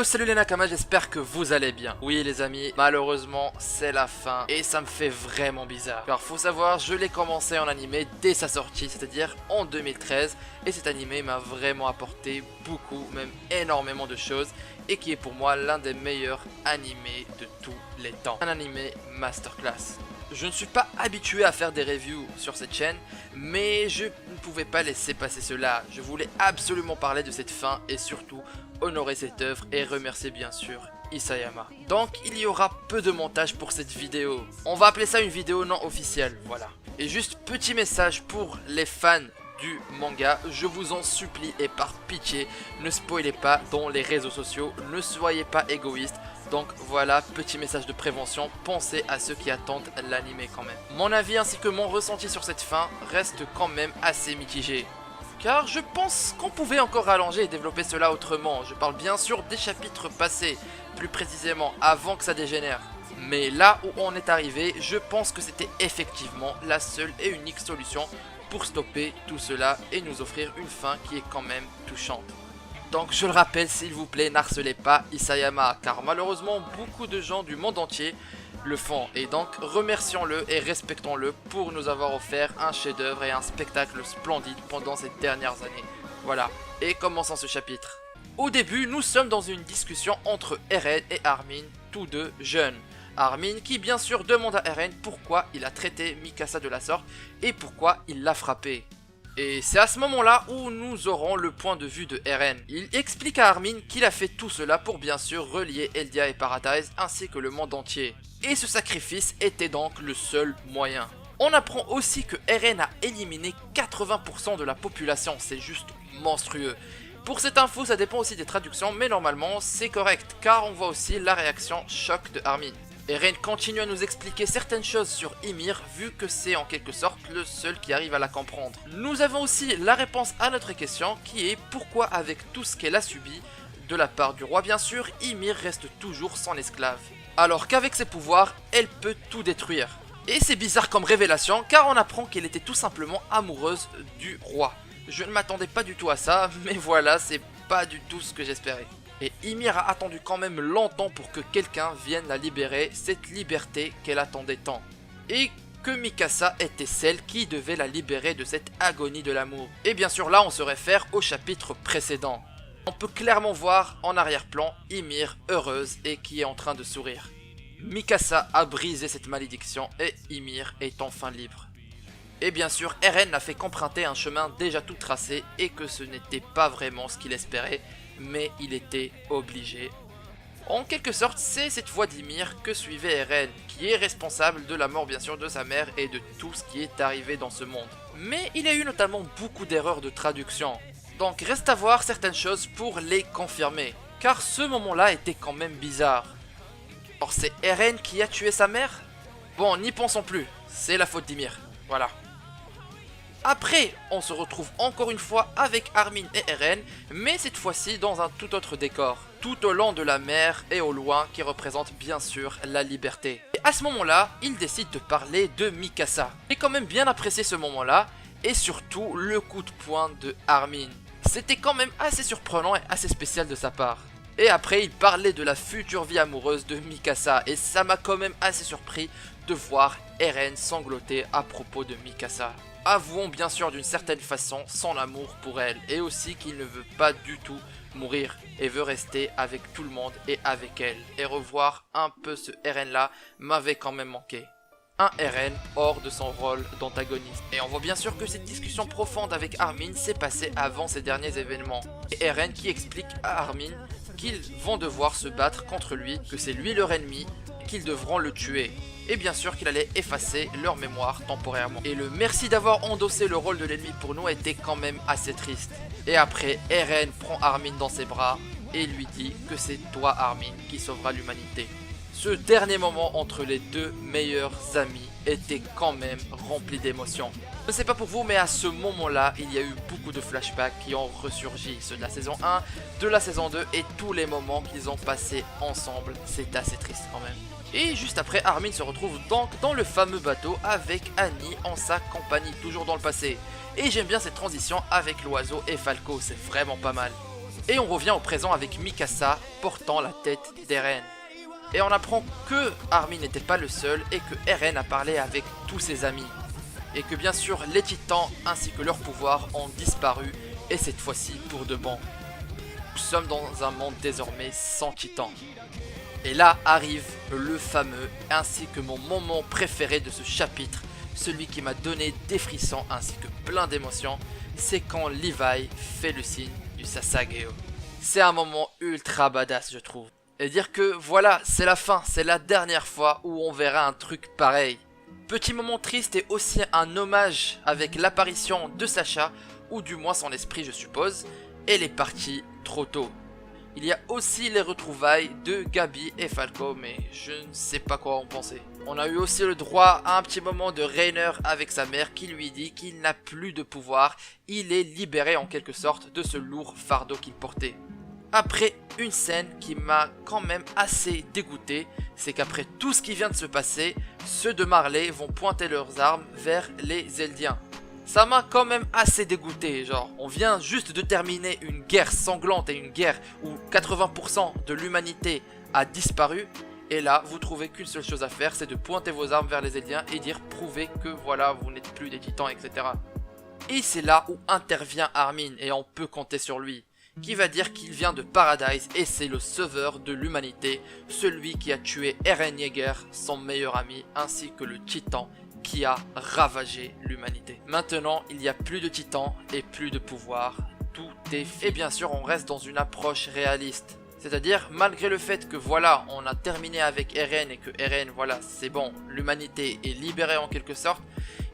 salut les Nakamas, j'espère que vous allez bien. Oui les amis, malheureusement c'est la fin et ça me fait vraiment bizarre. Car faut savoir, je l'ai commencé en animé dès sa sortie, c'est-à-dire en 2013. Et cet animé m'a vraiment apporté beaucoup, même énormément de choses. Et qui est pour moi l'un des meilleurs animés de tous les temps. Un animé masterclass. Je ne suis pas habitué à faire des reviews sur cette chaîne, mais je ne pouvais pas laisser passer cela. Je voulais absolument parler de cette fin et surtout honorer cette œuvre et remercier bien sûr Isayama. Donc il y aura peu de montage pour cette vidéo. On va appeler ça une vidéo non officielle, voilà. Et juste petit message pour les fans du manga, je vous en supplie et par pitié, ne spoilez pas dans les réseaux sociaux, ne soyez pas égoïste. Donc voilà, petit message de prévention, pensez à ceux qui attendent l'anime quand même. Mon avis ainsi que mon ressenti sur cette fin reste quand même assez mitigé. Car je pense qu'on pouvait encore rallonger et développer cela autrement. Je parle bien sûr des chapitres passés, plus précisément avant que ça dégénère. Mais là où on est arrivé, je pense que c'était effectivement la seule et unique solution pour stopper tout cela et nous offrir une fin qui est quand même touchante. Donc je le rappelle, s'il vous plaît, n'harcelez pas Isayama, car malheureusement beaucoup de gens du monde entier le font. Et donc remercions-le et respectons-le pour nous avoir offert un chef-d'œuvre et un spectacle splendide pendant ces dernières années. Voilà, et commençons ce chapitre. Au début, nous sommes dans une discussion entre Eren et Armin, tous deux jeunes. Armin qui bien sûr demande à Eren pourquoi il a traité Mikasa de la sorte et pourquoi il l'a frappé. Et c'est à ce moment-là où nous aurons le point de vue de Eren. Il explique à Armin qu'il a fait tout cela pour bien sûr relier Eldia et Paradise ainsi que le monde entier. Et ce sacrifice était donc le seul moyen. On apprend aussi que Eren a éliminé 80% de la population, c'est juste monstrueux. Pour cette info, ça dépend aussi des traductions, mais normalement c'est correct, car on voit aussi la réaction choc de Armin. Eren continue à nous expliquer certaines choses sur Ymir, vu que c'est en quelque sorte le seul qui arrive à la comprendre. Nous avons aussi la réponse à notre question, qui est pourquoi avec tout ce qu'elle a subi, de la part du roi bien sûr, Ymir reste toujours son esclave. Alors qu'avec ses pouvoirs, elle peut tout détruire. Et c'est bizarre comme révélation, car on apprend qu'elle était tout simplement amoureuse du roi. Je ne m'attendais pas du tout à ça, mais voilà, c'est pas du tout ce que j'espérais. Et Ymir a attendu quand même longtemps pour que quelqu'un vienne la libérer, cette liberté qu'elle attendait tant. Et que Mikasa était celle qui devait la libérer de cette agonie de l'amour. Et bien sûr là on se réfère au chapitre précédent. On peut clairement voir en arrière-plan Ymir heureuse et qui est en train de sourire. Mikasa a brisé cette malédiction et Ymir est enfin libre. Et bien sûr Eren n'a fait qu'emprunter un chemin déjà tout tracé et que ce n'était pas vraiment ce qu'il espérait. Mais il était obligé. En quelque sorte, c'est cette voie d'Ymir que suivait Eren, qui est responsable de la mort bien sûr de sa mère et de tout ce qui est arrivé dans ce monde. Mais il y a eu notamment beaucoup d'erreurs de traduction. Donc reste à voir certaines choses pour les confirmer, car ce moment-là était quand même bizarre. Or c'est Eren qui a tué sa mère? Bon, n'y pensons plus, c'est la faute d'Ymir, voilà. Après, on se retrouve encore une fois avec Armin et Eren, mais cette fois-ci dans un tout autre décor. Tout au long de la mer et au loin, qui représente bien sûr la liberté. Et à ce moment-là, il décide de parler de Mikasa. J'ai quand même bien apprécié ce moment-là, et surtout le coup de poing de Armin. C'était quand même assez surprenant et assez spécial de sa part. Et après, il parlait de la future vie amoureuse de Mikasa, et ça m'a quand même assez surpris de voir Eren sangloter à propos de Mikasa. Avouons bien sûr d'une certaine façon son amour pour elle et aussi qu'il ne veut pas du tout mourir et veut rester avec tout le monde et avec elle. Et revoir un peu ce Eren là m'avait quand même manqué. Un Eren hors de son rôle d'antagoniste. Et on voit bien sûr que cette discussion profonde avec Armin s'est passée avant ces derniers événements. Et Eren qui explique à Armin qu'ils vont devoir se battre contre lui, que c'est lui leur ennemi, qu'ils devront le tuer. Et bien sûr qu'il allait effacer leur mémoire temporairement. Et le merci d'avoir endossé le rôle de l'ennemi pour nous était quand même assez triste. Et après, Eren prend Armin dans ses bras et lui dit que c'est toi Armin qui sauvera l'humanité. Ce dernier moment entre les deux meilleurs amis était quand même rempli d'émotions. Je ne sais pas pour vous, mais à ce moment-là, il y a eu beaucoup de flashbacks qui ont ressurgi. Ceux de la saison 1, de la saison 2 et tous les moments qu'ils ont passés ensemble. C'est assez triste quand même. Et juste après, Armin se retrouve donc dans le fameux bateau avec Annie en sa compagnie, toujours dans le passé. Et j'aime bien cette transition avec l'oiseau et Falco, c'est vraiment pas mal. Et on revient au présent avec Mikasa portant la tête d'Eren. Et on apprend que Armin n'était pas le seul et que Eren a parlé avec tous ses amis. Et que bien sûr les titans ainsi que leurs pouvoirs ont disparu et cette fois-ci pour de bon. Nous sommes dans un monde désormais sans titans. Et là arrive le fameux ainsi que mon moment préféré de ce chapitre, celui qui m'a donné des frissons ainsi que plein d'émotions, c'est quand Levi fait le signe du Sasageo. C'est un moment ultra badass je trouve. Et dire que voilà, c'est la fin, c'est la dernière fois où on verra un truc pareil. Petit moment triste et aussi un hommage avec l'apparition de Sasha, ou du moins son esprit je suppose, elle est partie trop tôt. Il y a aussi les retrouvailles de Gabi et Falco, mais je ne sais pas quoi en penser. On a eu aussi le droit à un petit moment de Reiner avec sa mère qui lui dit qu'il n'a plus de pouvoir, il est libéré en quelque sorte de ce lourd fardeau qu'il portait. Après une scène qui m'a quand même assez dégoûté, c'est qu'après tout ce qui vient de se passer, ceux de Marley vont pointer leurs armes vers les Eldiens. Ça m'a quand même assez dégoûté, genre on vient juste de terminer une guerre sanglante et une guerre où 80% de l'humanité a disparu. Et là vous trouvez qu'une seule chose à faire, c'est de pointer vos armes vers les Eldiens et dire prouver que voilà vous n'êtes plus des titans etc. Et c'est là où intervient Armin et on peut compter sur lui. Qui va dire qu'il vient de Paradise et c'est le sauveur de l'humanité, celui qui a tué Eren Yeager, son meilleur ami, ainsi que le titan qui a ravagé l'humanité. Maintenant, il n'y a plus de titans et plus de pouvoir, tout est fait. Et bien sûr, on reste dans une approche réaliste. C'est-à-dire, malgré le fait que voilà, on a terminé avec Eren et que Eren, voilà, c'est bon, l'humanité est libérée en quelque sorte,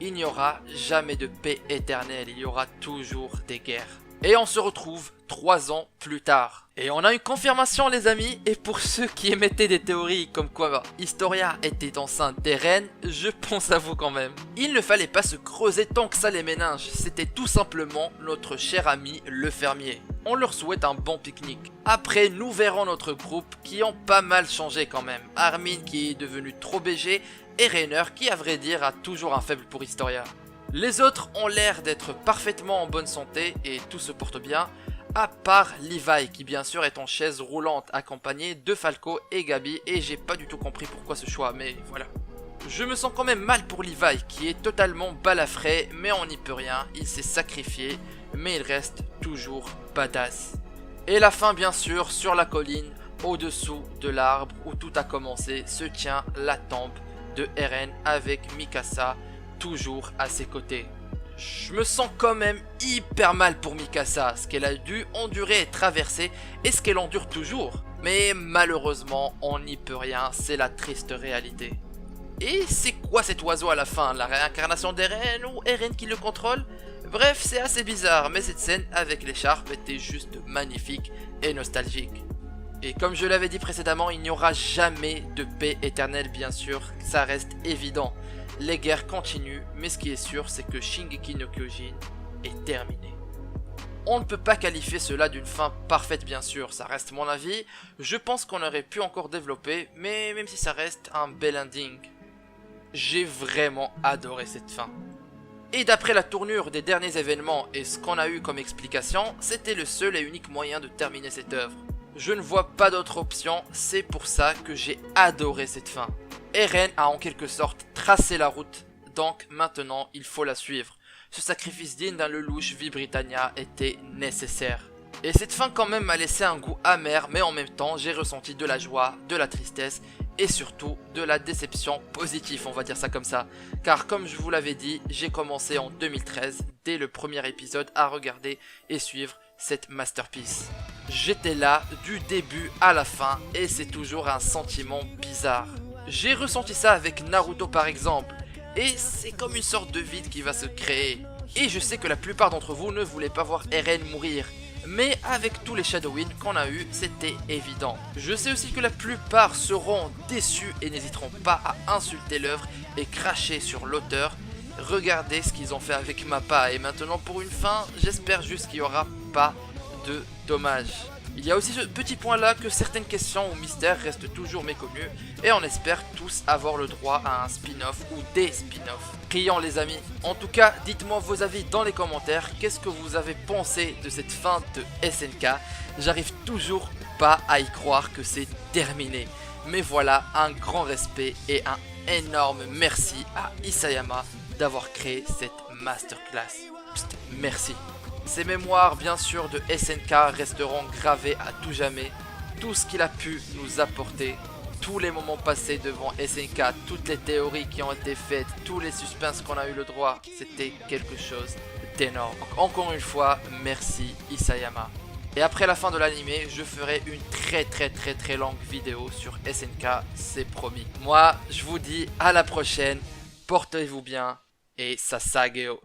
il n'y aura jamais de paix éternelle, il y aura toujours des guerres. Et on se retrouve 3 ans plus tard. Et on a une confirmation les amis, et pour ceux qui émettaient des théories comme quoi Historia était enceinte d'Eren, je pense à vous quand même. Il ne fallait pas se creuser tant que ça les méninges, c'était tout simplement notre cher ami le fermier. On leur souhaite un bon pique-nique. Après nous verrons notre groupe qui ont pas mal changé quand même. Armin qui est devenu trop BG et Reiner qui à vrai dire a toujours un faible pour Historia. Les autres ont l'air d'être parfaitement en bonne santé et tout se porte bien, à part Levi qui bien sûr est en chaise roulante accompagné de Falco et Gabi et j'ai pas du tout compris pourquoi ce choix mais voilà. Je me sens quand même mal pour Levi qui est totalement balafré mais on n'y peut rien, il s'est sacrifié mais il reste toujours badass. Et la fin bien sûr sur la colline au-dessous de l'arbre où tout a commencé se tient la tombe de Eren avec Mikasa toujours à ses côtés. Je me sens quand même hyper mal pour Mikasa, ce qu'elle a dû endurer et traverser et ce qu'elle endure toujours. Mais malheureusement, on n'y peut rien, c'est la triste réalité. Et c'est quoi cet oiseau à la fin? La réincarnation d'Eren ou Eren qui le contrôle? Bref, c'est assez bizarre, mais cette scène avec l'écharpe était juste magnifique et nostalgique. Et comme je l'avais dit précédemment, il n'y aura jamais de paix éternelle bien sûr, ça reste évident. Les guerres continuent, mais ce qui est sûr, c'est que Shingeki no Kyojin est terminé. On ne peut pas qualifier cela d'une fin parfaite bien sûr, ça reste mon avis. Je pense qu'on aurait pu encore développer, mais même si ça reste un bel ending. J'ai vraiment adoré cette fin. Et d'après la tournure des derniers événements et ce qu'on a eu comme explication, c'était le seul et unique moyen de terminer cette œuvre. Je ne vois pas d'autre option, c'est pour ça que j'ai adoré cette fin. Eren a en quelque sorte tracé la route, donc maintenant il faut la suivre. Ce sacrifice digne d'un Lelouch vie Britannia était nécessaire. Et cette fin quand même m'a laissé un goût amer, mais en même temps j'ai ressenti de la joie, de la tristesse et surtout de la déception positive, on va dire ça comme ça. Car comme je vous l'avais dit, j'ai commencé en 2013, dès le premier épisode, à regarder et suivre cette masterpiece. J'étais là du début à la fin et c'est toujours un sentiment bizarre. J'ai ressenti ça avec Naruto par exemple, et c'est comme une sorte de vide qui va se créer. Et je sais que la plupart d'entre vous ne voulaient pas voir Eren mourir, mais avec tous les Shadowin qu'on a eu, c'était évident. Je sais aussi que la plupart seront déçus et n'hésiteront pas à insulter l'œuvre et cracher sur l'auteur. Regardez ce qu'ils ont fait avec Mappa, et maintenant pour une fin, j'espère juste qu'il n'y aura pas de dommages. Il y a aussi ce petit point là que certaines questions ou mystères restent toujours méconnus et on espère tous avoir le droit à un spin-off ou des spin-offs. Crions les amis. En tout cas, dites-moi vos avis dans les commentaires. Qu'est-ce que vous avez pensé de cette fin de SNK? J'arrive toujours pas à y croire que c'est terminé. Mais voilà, un grand respect et un énorme merci à Isayama d'avoir créé cette masterclass. Psst, merci. Ces mémoires bien sûr de SNK resteront gravées à tout jamais. Tout ce qu'il a pu nous apporter, tous les moments passés devant SNK, toutes les théories qui ont été faites, tous les suspens qu'on a eu le droit, c'était quelque chose d'énorme. Donc encore une fois, merci Isayama. Et après la fin de l'animé, je ferai une très longue vidéo sur SNK, c'est promis. Moi, je vous dis à la prochaine, portez-vous bien et Sasageo.